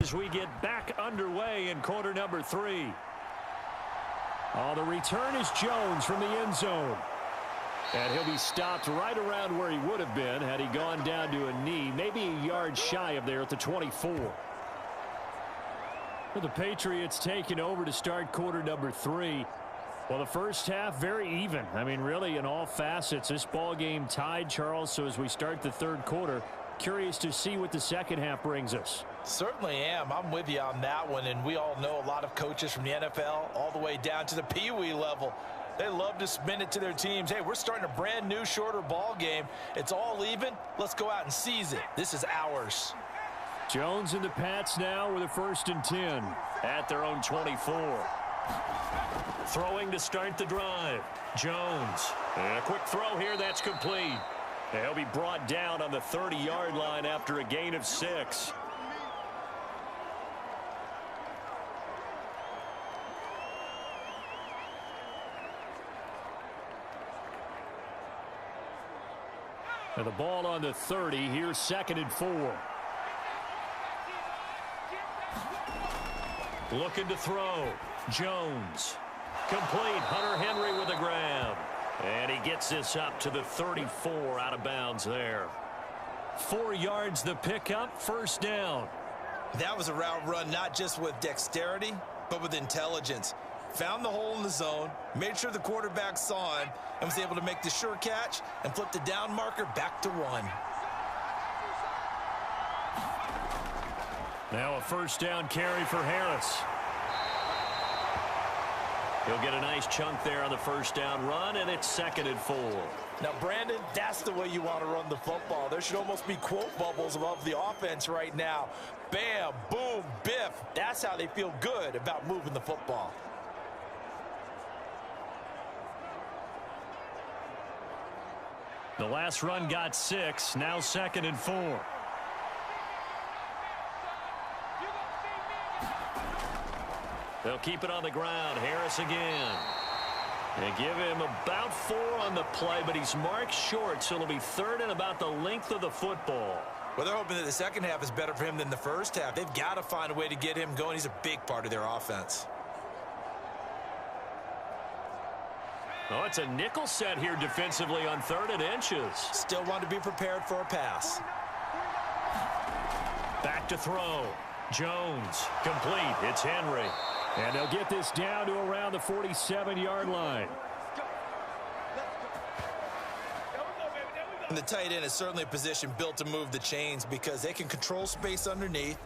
as we get back underway in quarter number 3. Oh, the return is Jones from the end zone. And he'll be stopped right around where he would have been had he gone down to a knee, maybe a yard shy of there at the 24. Well, the Patriots taking over to start quarter number 3. Well, the first half, very even. I mean, really, in all facets, this ball game tied, Charles. So as we start the third quarter, curious to see what the second half brings us. Certainly am. I'm with you on that one. And we all know a lot of coaches from the NFL all the way down to the Pee Wee level. They love to spin it to their teams. Hey, we're starting a brand new, shorter ball game. It's all even. Let's go out and seize it. This is ours. Jones and the Pats now with a 1st and 10 at their own 24. Throwing to start the drive. Jones. And a quick throw here. That's complete. He'll be brought down on the 30-yard line after a gain of 6. And the ball on the 30. Here's 2nd and 4. Looking to throw. Jones. Complete. Hunter Henry with a grab. And he gets this up to the 34 out of bounds there. 4 yards the pickup. 1st down. That was a route run not just with dexterity, but with intelligence. Found the hole in the zone, made sure the quarterback saw him, and was able to make the sure catch and flip the down marker back to 1. Now a 1st down carry for Harris. He'll get a nice chunk there on the 1st down run, and it's 2nd and 4. Now, Brandon, that's the way you want to run the football. There should almost be quote bubbles above the offense right now. Bam, boom, biff. That's how they feel good about moving the football. The last run got 6. Now 2nd and 4. They'll keep it on the ground. Harris again. They give him about 4 on the play, but he's marked short, so it'll be 3rd and about the length of the football. Well, they're hoping that the second half is better for him than the first half. They've got to find a way to get him going. He's a big part of their offense. Oh, it's a nickel set here defensively on 3rd and inches. Still want to be prepared for a pass. Back to throw. Jones. Complete. It's Henry. And they'll get this down to around the 47-yard line. And the tight end is certainly a position built to move the chains because they can control space underneath.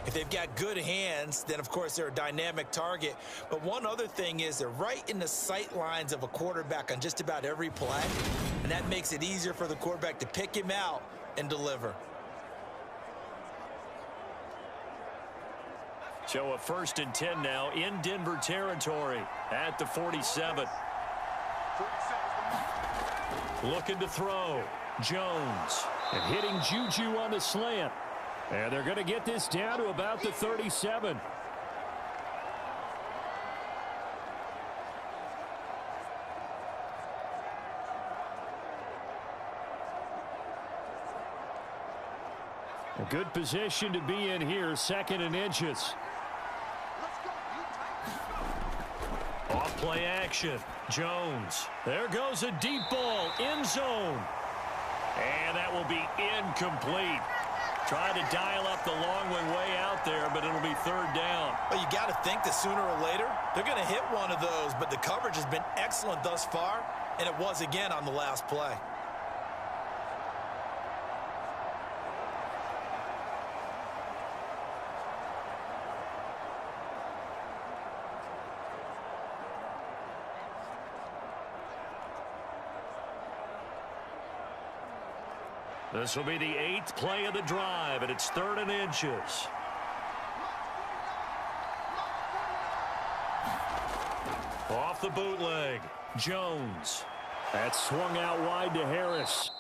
If they've got good hands, then, of course, they're a dynamic target. But one other thing is they're right in the sight lines of a quarterback on just about every play, and that makes it easier for the quarterback to pick him out and deliver. So a 1st and 10 now in Denver territory at the 47. Looking to throw. Jones. And hitting Juju on the slant. And they're going to get this down to about the 37. A good position to be in here, 2nd and inches. Off play action. Jones. There goes a deep ball. End zone. And that will be incomplete. Trying to dial up the long way out there, but it'll be 3rd down. Well, you got to think that sooner or later, they're going to hit one of those, but the coverage has been excellent thus far, and it was again on the last play. This will be the 8th play of the drive, and it's 3rd and inches. Off the bootleg. Jones. That swung out wide to Harris.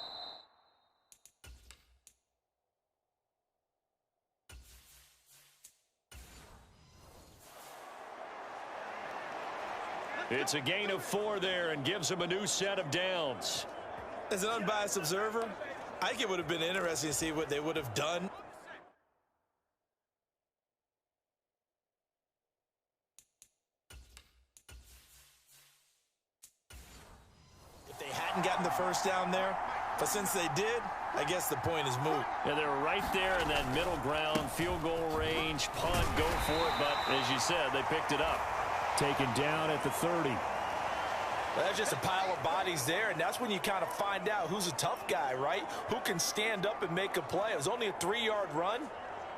It's a gain of 4 there and gives him a new set of downs. As an unbiased observer, I think it would have been interesting to see what they would have done hadn't gotten the first down there. But since they did, I guess the point is moot. Yeah, they were right there in that middle ground, field goal range, punt, go for it. But as you said, they picked it up. Taken down at the 30. Well, that's just a pile of bodies there, and that's when you kind of find out who's a tough guy, right? Who can stand up and make a play. It was only a 3-yard run,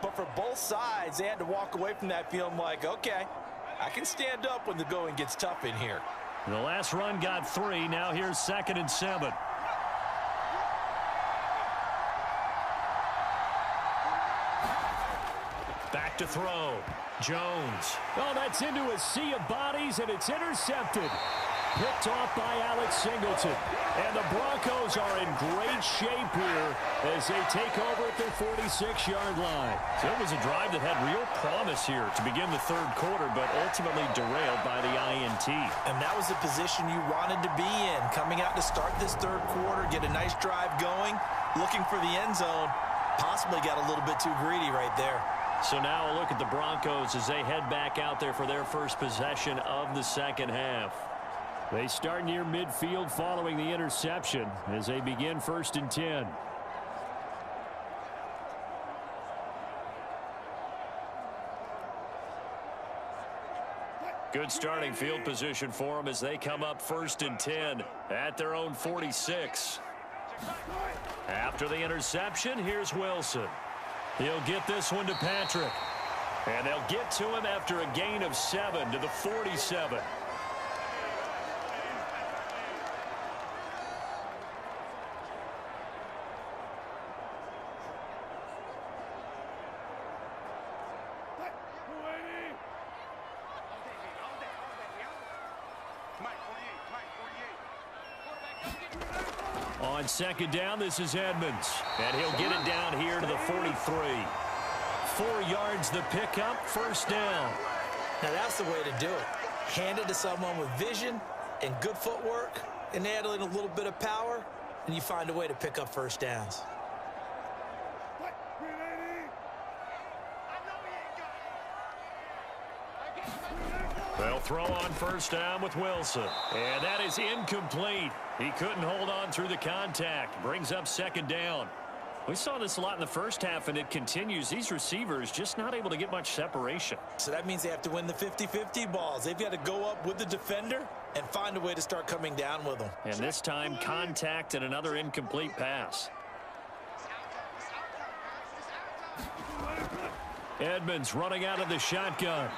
but for both sides, they had to walk away from that feeling like, okay, I can stand up when the going gets tough in here. The last run got 3. Now here's 2nd and 7. Back to throw. Jones. Oh, that's into a sea of bodies, and it's intercepted. Picked off by Alex Singleton. And the Broncos are in great shape here as they take over at their 46-yard line. So it was a drive that had real promise here to begin the third quarter, but ultimately derailed by the INT. And that was the position you wanted to be in. Coming out to start this third quarter, get a nice drive going, looking for the end zone. Possibly got a little bit too greedy right there. So now a look at the Broncos as they head back out there for their first possession of the second half. They start near midfield following the interception as they begin 1st and 10. Good starting field position for them as they come up 1st and 10 at their own 46. After the interception, here's Wilson. He'll get this one to Patrick. And they'll get to him after a gain of 7 to the 47. On 2nd down, this is Edmonds. And he'll get it down here to the 43. 4 yards the pickup, 1st down. Now that's the way to do it. Hand it to someone with vision and good footwork and add in a little bit of power, and you find a way to pick up 1st downs. They'll throw on 1st down with Wilson. And that is incomplete. He couldn't hold on through the contact. Brings up 2nd down. We saw this a lot in the first half, and it continues. These receivers just not able to get much separation. So that means they have to win the 50-50 balls. They've got to go up with the defender and find a way to start coming down with them. And this time, contact and another incomplete pass. Edmonds running out of the shotgun.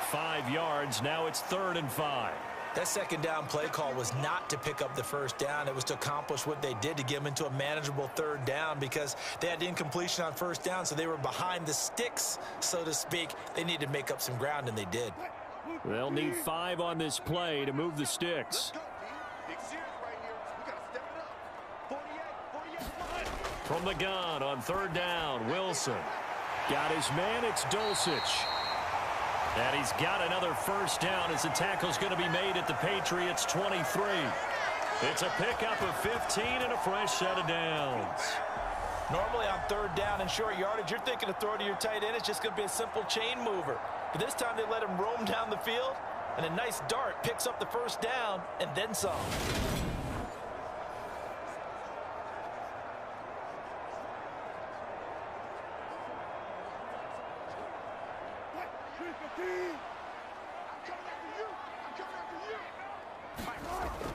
5 yards. Now it's 3rd and 5. That 2nd down play call was not to pick up the 1st down. It was to accomplish what they did to get them into a manageable 3rd down because they had incompletion on 1st down, so they were behind the sticks, so to speak. They needed to make up some ground, and they did. They'll need 5 on this play to move the sticks. From the gun on 3rd down, Wilson. Got his man, it's Dulcich. And he's got another 1st down as the tackle's going to be made at the Patriots 23. It's a pickup of 15 and a fresh set of downs. Normally on 3rd down and short yardage, you're thinking to throw to your tight end. It's just going to be a simple chain mover. But this time they let him roam down the field, and a nice dart picks up the 1st down and then some.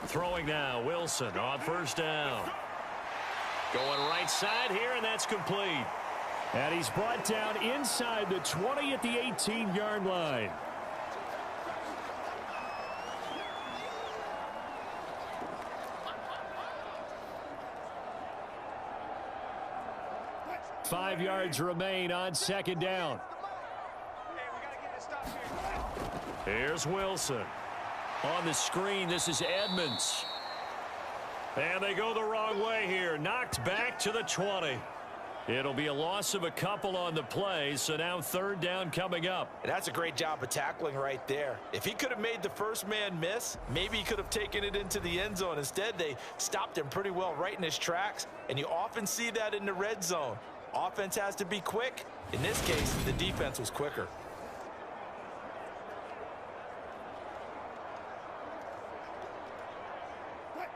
Throwing now, Wilson on 1st down. Going right side here, and that's complete. And he's brought down inside the 20 at the 18-yard line. Five yards remain on 2nd down. Here's Wilson. On the screen, this is Edmonds. And they go the wrong way here. Knocked back to the 20. It'll be a loss of a couple on the play, so now 3rd down coming up. And that's a great job of tackling right there. If he could have made the first man miss, maybe he could have taken it into the end zone. Instead, they stopped him pretty well right in his tracks, and you often see that in the red zone. Offense has to be quick. In this case, the defense was quicker.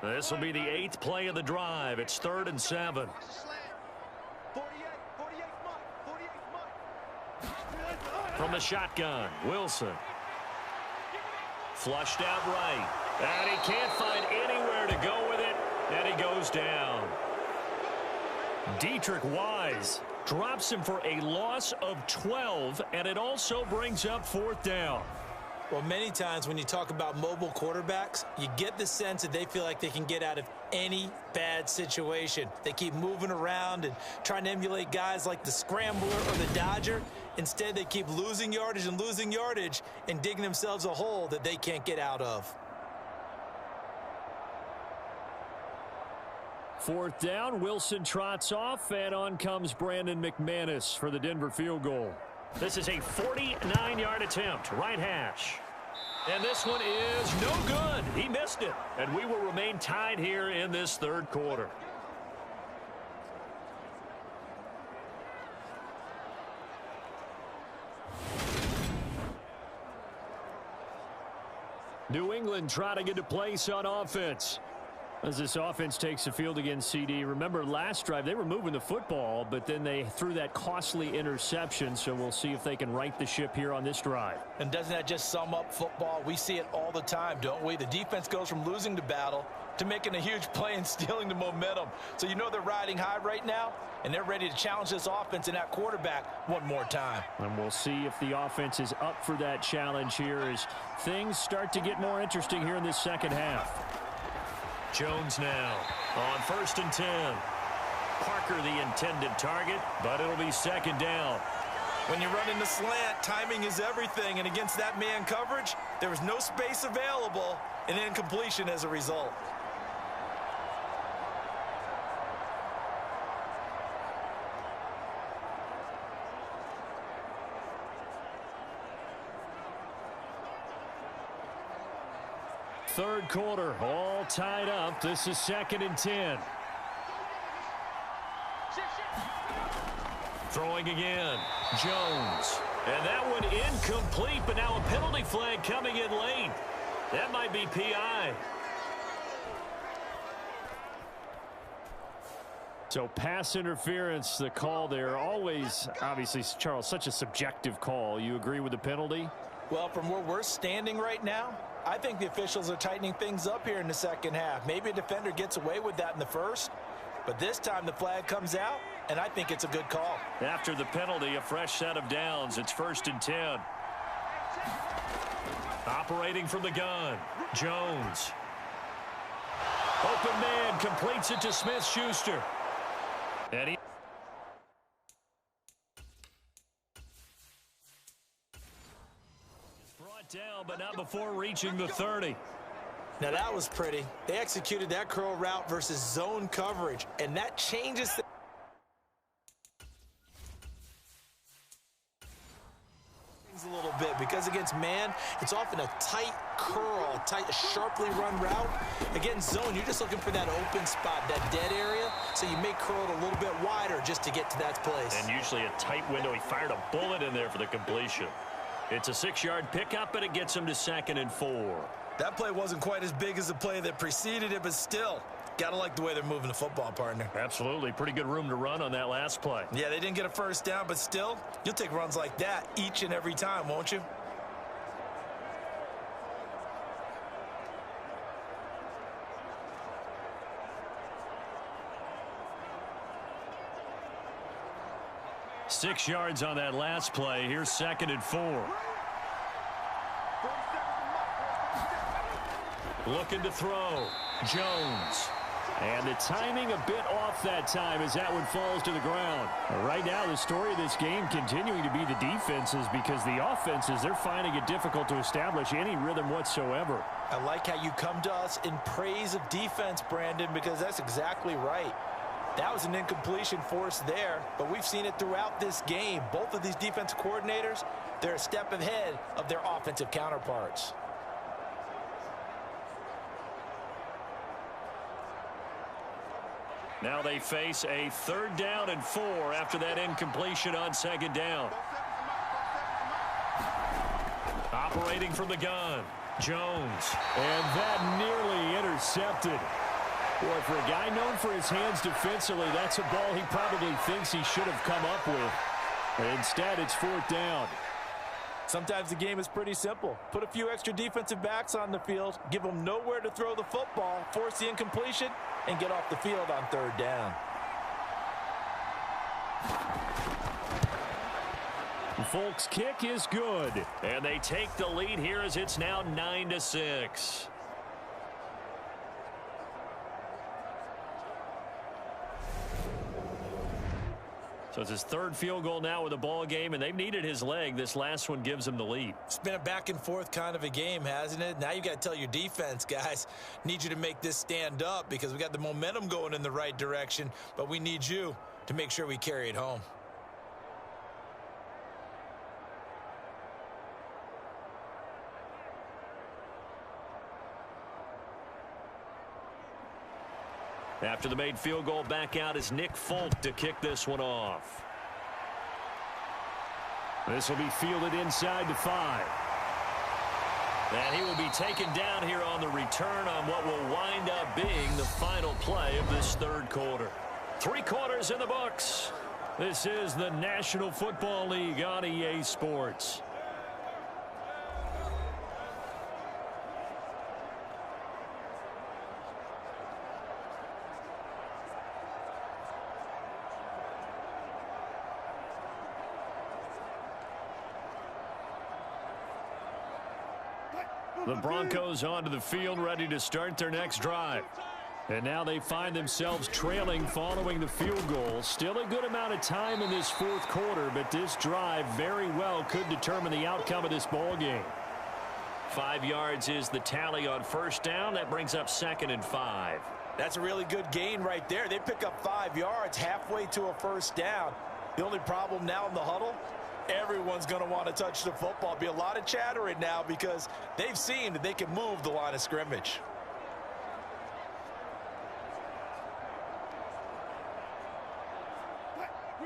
This will be the 8th play of the drive. It's 3rd and 7. From the shotgun, Wilson. Flushed out right. And he can't find anywhere to go with it. And he goes down. Dietrich Wise drops him for a loss of 12. And it also brings up 4th down. Well, many times when you talk about mobile quarterbacks, you get the sense that they feel like they can get out of any bad situation. They keep moving around and trying to emulate guys like the Scrambler or the Dodger. Instead, they keep losing yardage and digging themselves a hole that they can't get out of. 4th down, Wilson trots off, and on comes Brandon McManus for the Denver field goal. This is a 49-yard attempt, right hash. And this one is no good. He missed it. And we will remain tied here in this 3rd quarter. New England trying to get a place on offense. As this offense takes the field against CD. Remember, last drive, they were moving the football, but then they threw that costly interception, so we'll see if they can right the ship here on this drive. And doesn't that just sum up football? We see it all the time, don't we? The defense goes from losing the battle to making a huge play and stealing the momentum. So you know they're riding high right now, and they're ready to challenge this offense and that quarterback one more time. And we'll see if the offense is up for that challenge here as things start to get more interesting here in this second half. Jones now on 1st and 10. Parker the intended target, but it'll be 2nd down. When you run in the slant, timing is everything, and against that man coverage, there was no space available, and incompletion as a result. Third quarter, all tied up. This is 2nd and 10. Throwing again, Jones. And that one incomplete, but now a penalty flag coming in late. That might be PI. So pass interference, the call there. Always, obviously, Charles, such a subjective call. You agree with the penalty? Well, from where we're standing right now, I think the officials are tightening things up here in the second half. Maybe a defender gets away with that in the first, but this time the flag comes out, and I think it's a good call. After the penalty, a fresh set of downs. It's 1st and 10. Operating from the gun, Jones. Open man completes it to Smith-Schuster. And he down, but not before reaching the 30. Now that was pretty. They executed that curl route versus zone coverage, and that changes things a little bit because against man, it's often a tight curl, tight, sharply run route. Against zone, you're just looking for that open spot, that dead area, so you may curl it a little bit wider just to get to that place. And usually a tight window. He fired a bullet in there for the completion. It's a 6-yard pickup, and it gets him to 2nd and 4. That play wasn't quite as big as the play that preceded it, but still, gotta like the way they're moving the football, partner. Absolutely. Pretty good room to run on that last play. Yeah, they didn't get a first down, but still, you'll take runs like that each and every time, won't you? Six yards on that last play. Here's 2nd and 4. Looking to throw. Jones. And the timing a bit off that time as that one falls to the ground. Right now, the story of this game continuing to be the defenses because the offenses, they're finding it difficult to establish any rhythm whatsoever. I like how you come to us in praise of defense, Brandon, because that's exactly right. That was an incompletion forced there, but we've seen it throughout this game. Both of these defensive coordinators, they're a step ahead of their offensive counterparts. Now they face a 3rd down and 4 after that incompletion on 2nd down. Operating from the gun, Jones. And that nearly intercepted. Boy, for a guy known for his hands defensively, that's a ball he probably thinks he should have come up with. Instead, it's 4th down. Sometimes the game is pretty simple. Put a few extra defensive backs on the field, give them nowhere to throw the football, force the incompletion, and get off the field on 3rd down. Folk's kick is good. And they take the lead here as it's now 9-6. So it's his 3rd field goal now with a ball game, and they've needed his leg. This last one gives him the lead. It's been a back-and-forth kind of a game, hasn't it? Now you got to tell your defense, guys, need you to make this stand up because we got the momentum going in the right direction, but we need you to make sure we carry it home. After the made field goal, back out is Nick Folk to kick this one off. This will be fielded inside the 5. And he will be taken down here on the return on what will wind up being the final play of this 3rd quarter. 3 quarters in the books. This is the National Football League on EA Sports. The Broncos onto the field, ready to start their next drive. And now they find themselves trailing following the field goal. Still a good amount of time in this 4th quarter, but this drive very well could determine the outcome of this ball game. 5 yards is the tally on 1st down. That brings up 2nd and 5. That's a really good gain right there. They pick up 5 yards halfway to a 1st down. The only problem now in the huddle, everyone's going to want to touch the football. Be a lot of chattering now because they've seen that they can move the line of scrimmage.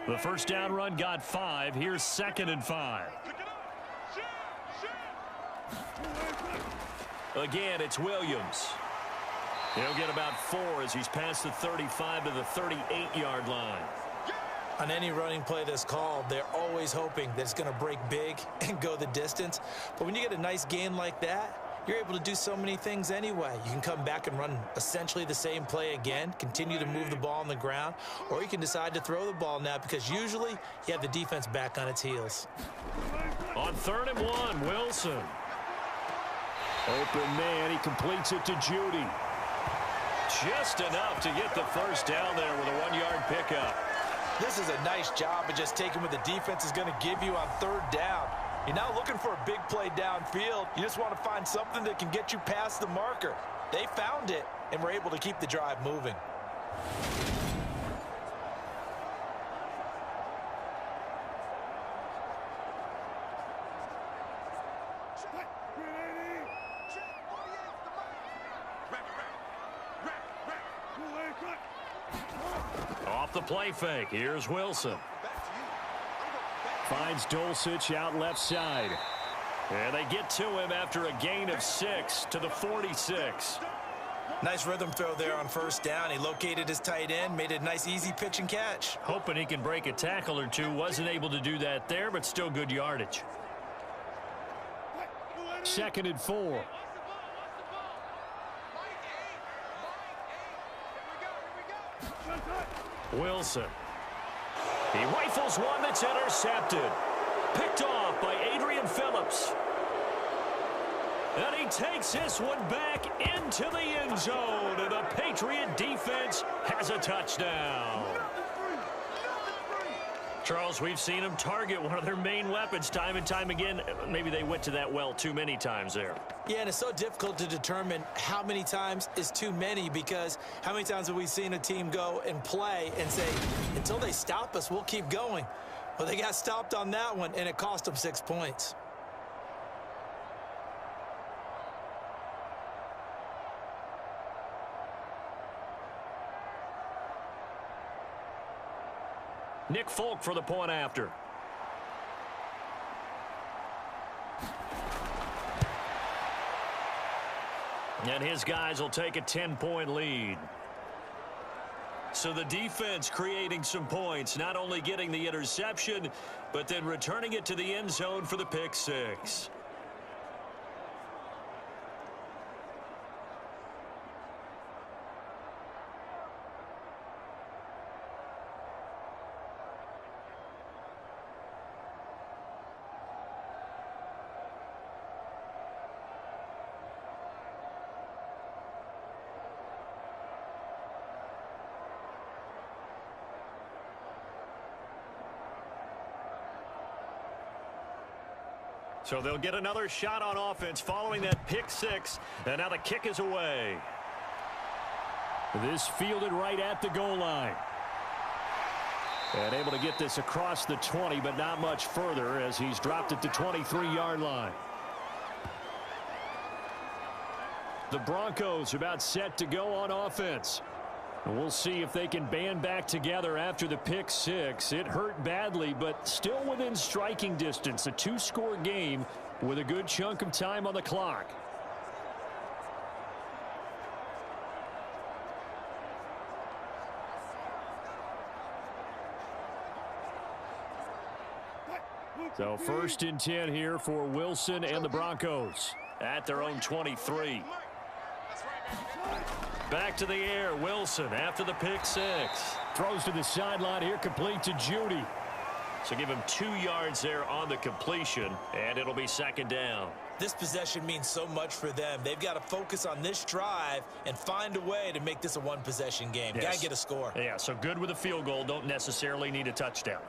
The 1st down run got 5. Here's 2nd and 5. Again, it's Williams. He'll get about 4 as he's past the 35 to the 38-yard line. On any running play that's called, they're always hoping that it's going to break big and go the distance. But when you get a nice gain like that, you're able to do so many things anyway. You can come back and run essentially the same play again, continue to move the ball on the ground, or you can decide to throw the ball now because usually you have the defense back on its heels. On 3rd and 1, Wilson. Open man, he completes it to Judy. Just enough to get the 1st down there with a 1-yard pickup. This is a nice job of just taking what the defense is going to give you on 3rd down. You're now looking for a big play downfield. You just want to find something that can get you past the marker. They found it and were able to keep the drive moving. Off the play fake, here's Wilson. Finds Dulcich out left side. And they get to him after a gain of 6 to the 46. Nice rhythm throw there on 1st down. He located his tight end, made a nice easy pitch and catch. Hoping he can break a tackle or two. Wasn't able to do that there, but still good yardage. 2nd and 4. Wilson. He rifles one that's intercepted. Picked off by Adrian Phillips. And he takes this one back into the end zone. And the Patriot defense has a touchdown. Charles, we've seen them target one of their main weapons time and time again. Maybe they went to that well too many times there. Yeah, and it's so difficult to determine how many times is too many because how many times have we seen a team go and play and say, until they stop us, we'll keep going. Well, they got stopped on that one, and it cost them 6 points. Nick Folk for the point after. And his guys will take a 10-point lead. So the defense creating some points, not only getting the interception, but then returning it to the end zone for the pick six. So they'll get another shot on offense following that pick six. And now the kick is away. This fielded right at the goal line. And able to get this across the 20, but not much further as he's dropped it to 23-yard line. The Broncos are about set to go on offense. And we'll see if they can band back together after the pick six. It hurt badly, but still within striking distance. A two-score game with a good chunk of time on the clock. So 1st and 10 here for Wilson and the Broncos at their own 23. Back to the air, Wilson after the pick six. Throws to the sideline here, complete to Judy. So give him 2 yards there on the completion, and it'll be 2nd down. This possession means so much for them. They've got to focus on this drive and find a way to make this a one-possession game. Yes. Got to get a score. Yeah, so good with a field goal. Don't necessarily need a touchdown.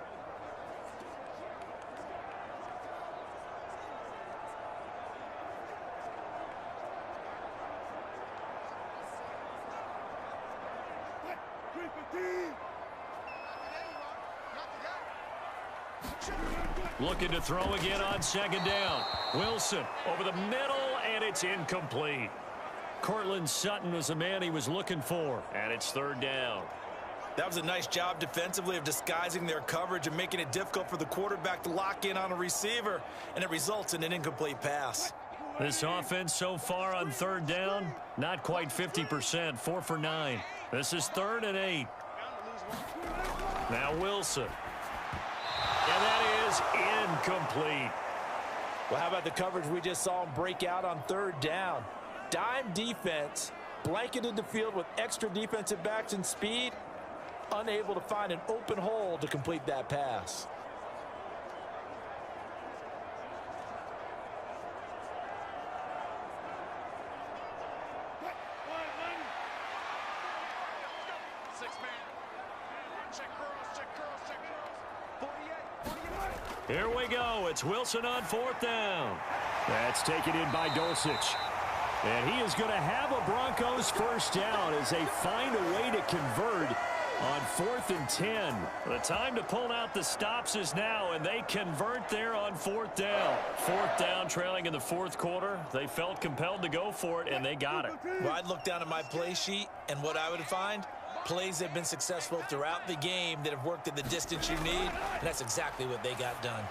Looking to throw again on 2nd down. Wilson over the middle, and it's incomplete. Cortland Sutton was the man he was looking for, and it's 3rd down. That was a nice job defensively of disguising their coverage and making it difficult for the quarterback to lock in on a receiver, and it results in an incomplete pass. This offense so far on 3rd down, not quite 50%, 4 for 9. This is 3rd and 8. Now Wilson. And that is incomplete. Well, how about the coverage we just saw him break out on 3rd down? Dime defense, blanketed the field with extra defensive backs and speed, unable to find an open hole to complete that pass. Here we go. It's Wilson on 4th down. That's taken in by Dulcich. And he is going to have a Broncos 1st down as they find a way to convert on 4th and 10. The time to pull out the stops is now, and they convert there on 4th down. 4th down, trailing in the 4th quarter. They felt compelled to go for it, and they got it. Well, I'd look down at my play sheet, and what I would find, plays have been successful throughout the game that have worked at the distance you need, and that's exactly what they got done.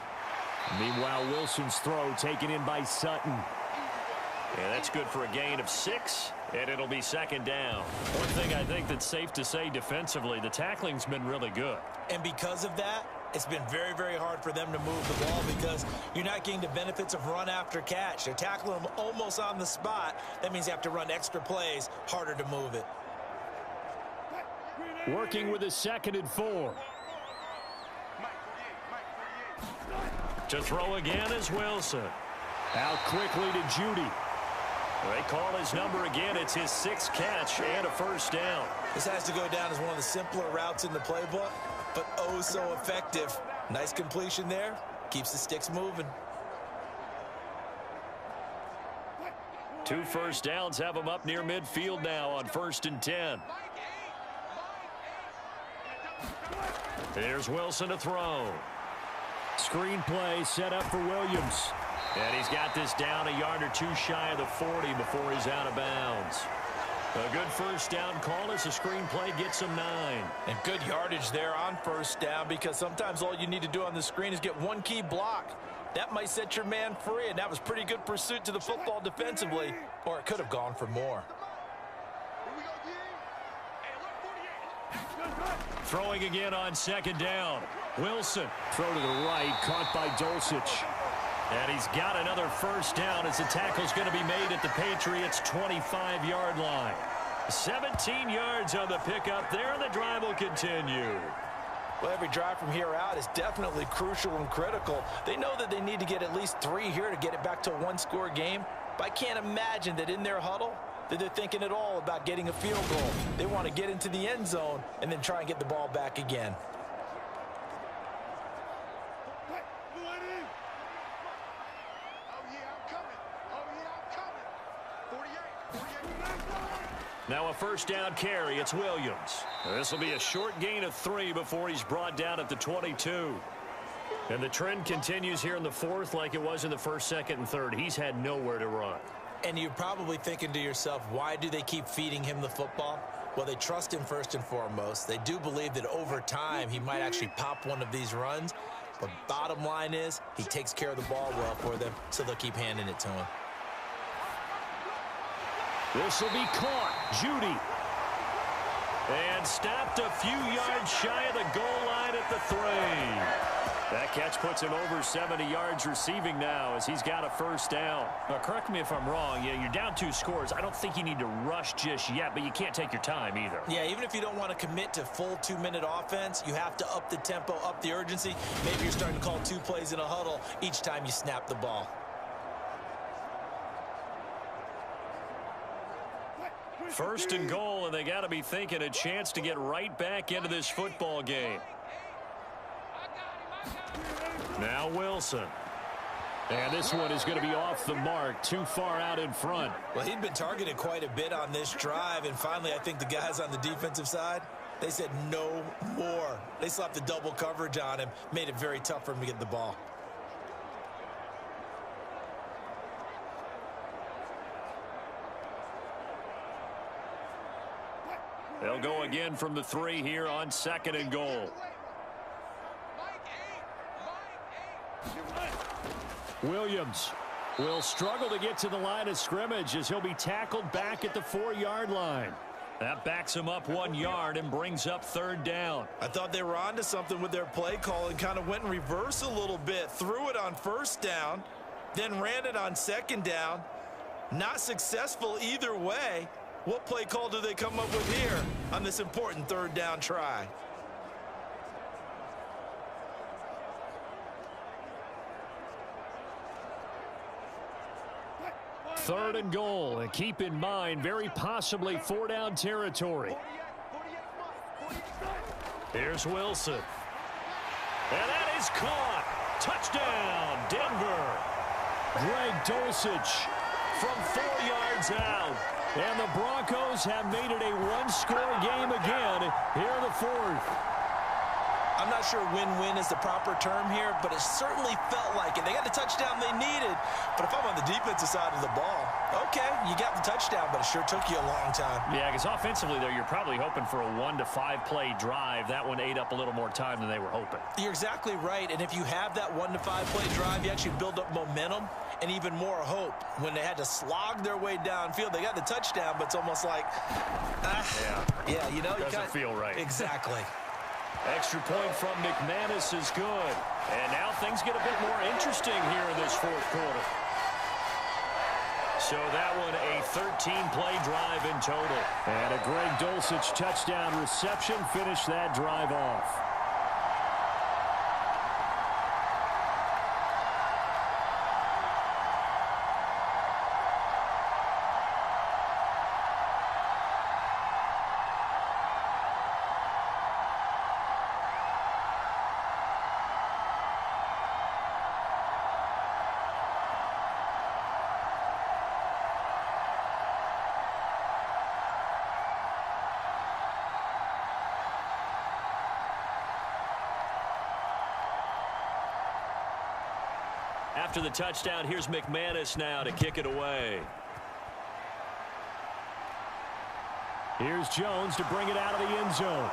Meanwhile, Wilson's throw taken in by Sutton. And that's good for a gain of 6, and it'll be 2nd down. One thing I think that's safe to say defensively, the tackling's been really good. And because of that, it's been very, very hard for them to move the ball because you're not getting the benefits of run after catch. They're tackling them almost on the spot. That means you have to run extra plays, harder to move it. Working with a 2nd and 4. To throw again is Wilson. Out quickly to Judy. They call his number again. It's his 6th catch and a 1st down. This has to go down as one of the simpler routes in the playbook, but oh so effective. Nice completion there. Keeps the sticks moving. 2 1st downs have him up near midfield now on 1st and 10. Here's Wilson to throw. Screen play set up for Williams. And he's got this down a yard or 2 shy of the 40 before he's out of bounds. A good 1st down call as the screen play gets him 9. And good yardage there on 1st down because sometimes all you need to do on the screen is get one key block. That might set your man free, and that was pretty good pursuit to the football defensively, or it could have gone for more. Throwing again on second down. Wilson. Throw to the right. Caught by Dulcich. And he's got another first down as the tackle's going to be made at the Patriots' 25-yard line. 17 yards on the pickup there, and the drive will continue. Well, every drive from here out is definitely crucial and critical. They know that they need to get at least 3 here to get it back to a one-score game. But I can't imagine that in their huddle that they're thinking at all about getting a field goal. They want to get into the end zone and then try and get the ball back again. Now a first down carry. It's Williams. This will be a short gain of 3 before he's brought down at the 22. And the trend continues here in the fourth like it was in the first, second, and third. He's had nowhere to run. And you're probably thinking to yourself, why do they keep feeding him the football? Well, they trust him first and foremost. They do believe that over time he might actually pop one of these runs. But bottom line is he takes care of the ball well for them, so they'll keep handing it to him. This will be caught. Judy. And stopped a few yards shy of the goal line at the 3. That catch puts him over 70 yards receiving now as he's got a first down. Now, correct me if I'm wrong. Yeah, you're down 2 scores. I don't think you need to rush just yet, but you can't take your time either. Yeah, even if you don't want to commit to full 2-minute offense, you have to up the tempo, up the urgency. Maybe you're starting to call 2 plays in a huddle each time you snap the ball. First and goal, and they got to be thinking a chance to get right back into this football game. Now Wilson. And this one is going to be off the mark, too far out in front. Well, he'd been targeted quite a bit on this drive, and finally I think the guys on the defensive side, they said no more. They slapped the double coverage on him, made it very tough for him to get the ball. They'll go again from the 3 here on second and goal. Williams will struggle to get to the line of scrimmage as he'll be tackled back at the 4-yard line. That backs him up 1 yard and brings up third down. I thought they were onto something with their play call and kind of went in reverse a little bit. Threw it on first down, then ran it on second down. Not successful either way. What play call do they come up with here on this important third down try? Third and goal, and keep in mind, very possibly 4-down territory. Here's Wilson. And that is caught. Touchdown, Denver. Greg Dulcich from 4 yards out. And the Broncos have made it a one-score game again here in the fourth. I'm not sure win-win is the proper term here, but it certainly felt like it. They got the touchdown they needed, but if I'm on the defensive side of the ball, okay, you got the touchdown, but it sure took you a long time. Yeah, because offensively, though, you're probably hoping for a 1 to 5 play drive. That one ate up a little more time than they were hoping. You're exactly right, and if you have that 1 to 5 play drive, you actually build up momentum and even more hope. When they had to slog their way downfield, they got the touchdown, but it's almost like, yeah, you know, doesn't feel right. Exactly. Extra point from McManus is good. And now things get a bit more interesting here in this fourth quarter. So that one a 13-play drive in total. And a Greg Dulcich touchdown reception finished that drive off. After the touchdown, here's McManus now to kick it away. Here's Jones to bring it out of the end zone.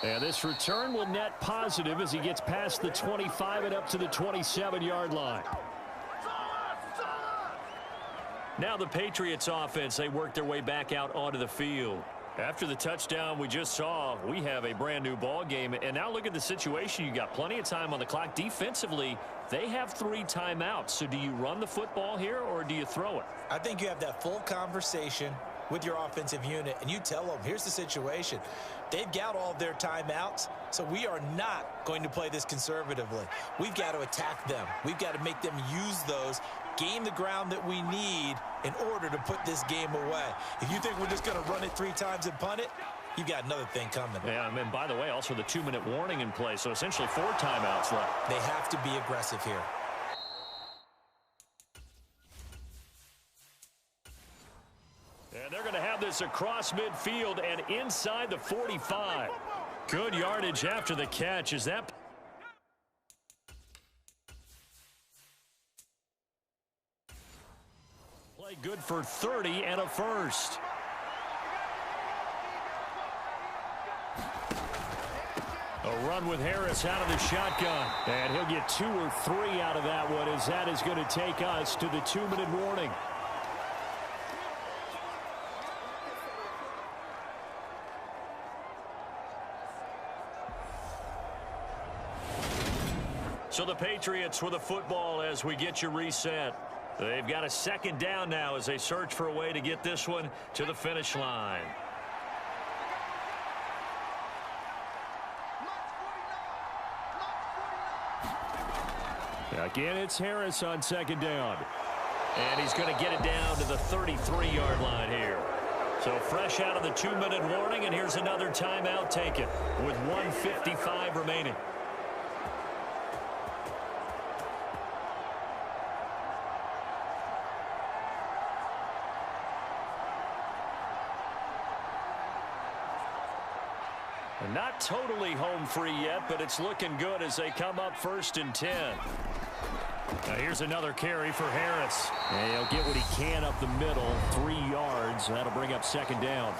And this return will net positive as he gets past the 25 and up to the 27-yard line. Now the Patriots offense, they work their way back out onto the field. After the touchdown we just saw, we have a brand new ball game. And now look at the situation. You got plenty of time on the clock. Defensively, they have 3 timeouts. So do you run the football here or do you throw it? I think you have that full conversation with your offensive unit, and you tell them, here's the situation. They've got all their timeouts, so we are not going to play this conservatively. We've got to attack them. We've got to make them use those, gain the ground that we need in order to put this game away. If you think we're just going to run it 3 times and punt it, you've got another thing coming. Yeah, and by the way, also the 2-minute warning in play, so essentially 4 timeouts left. They have to be aggressive here. And they're going to have this across midfield and inside the 45. Good yardage after the catch. Is that play good for 30 and a first? A run with Harris out of the shotgun. And he'll get 2 or 3 out of that one, as that is going to take us to the 2-minute warning. So the Patriots with a football as we get you reset. They've got a 2nd down now as they search for a way to get this one to the finish line. Again, it's Harris on 2nd down. And he's going to get it down to the 33-yard line here. So fresh out of the 2-minute warning, and here's another timeout taken with 1:55 remaining. Not totally home free yet, but it's looking good as they come up 1st and 10. Now here's another carry for Harris. And he'll get what he can up the middle, 3 yards. That'll bring up 2nd down.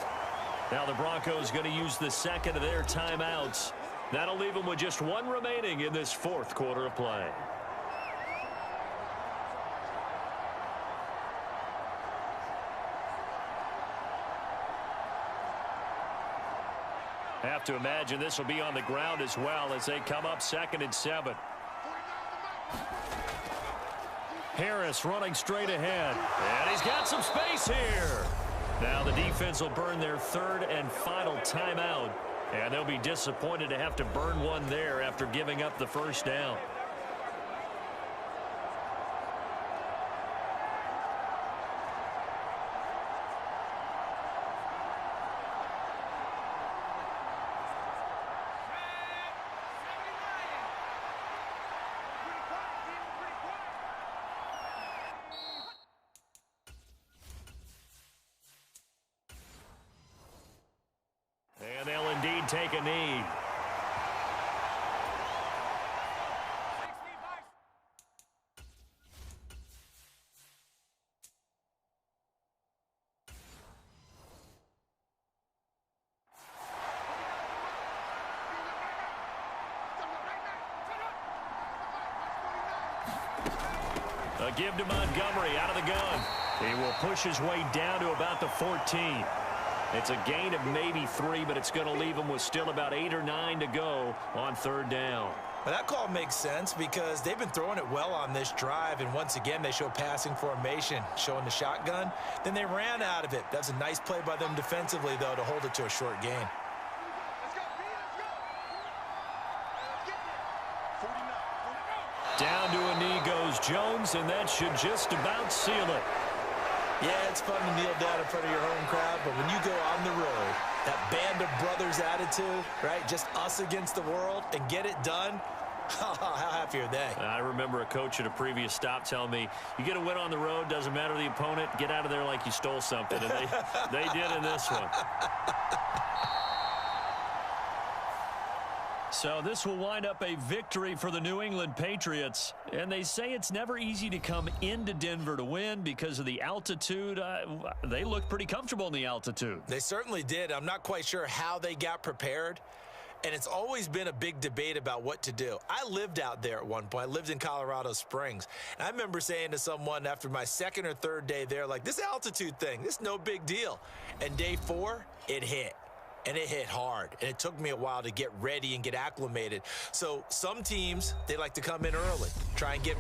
Now the Broncos going to use the 2nd of their timeouts. That'll leave them with just 1 remaining in this 4th quarter of play. Have to imagine this will be on the ground as well as they come up 2nd and 7. Harris running straight ahead. And he's got some space here. Now the defense will burn their 3rd and final timeout. And they'll be disappointed to have to burn one there after giving up the 1st down. And they'll indeed take a knee. A give to Montgomery out of the gun. He will push his way down to about the 14. It's a gain of maybe 3, but it's going to leave him with still about 8 or 9 to go on 3rd down. Well, that call makes sense because they've been throwing it well on this drive, and once again they show passing formation, showing the shotgun. Then they ran out of it. That's a nice play by them defensively, though, to hold it to a short gain. Down to a knee goes Jones, and that should just about seal it. Yeah, it's fun to kneel down in front of your home crowd, but when you go on the road, that band of brothers attitude, right, just us against the world, and get it done, how happy are they? I remember a coach at a previous stop telling me, you get a win on the road, doesn't matter the opponent, get out of there like you stole something, and they did in this one. So this will wind up a victory for the New England Patriots. And they say it's never easy to come into Denver to win because of the altitude. They looked pretty comfortable in the altitude. They certainly did. I'm not quite sure how they got prepared. And it's always been a big debate about what to do. I lived out there at one point. I lived in Colorado Springs. And I remember saying to someone after my second or third day there, like, this altitude thing, this is no big deal. And day 4, it hit. And it hit hard. And it took me a while to get ready and get acclimated. So some teams, they like to come in early, try and get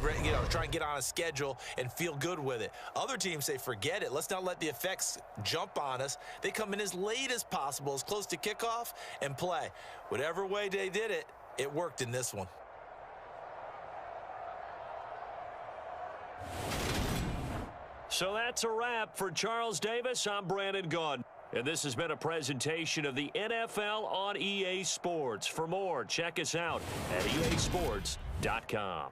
on a schedule and feel good with it. Other teams say, forget it. Let's not let the effects jump on us. They come in as late as possible, as close to kickoff, and play. Whatever way they did it, it worked in this one. So that's a wrap for Charles Davis. I'm Brandon Gaudin. And this has been a presentation of the NFL on EA Sports. For more, check us out at easports.com.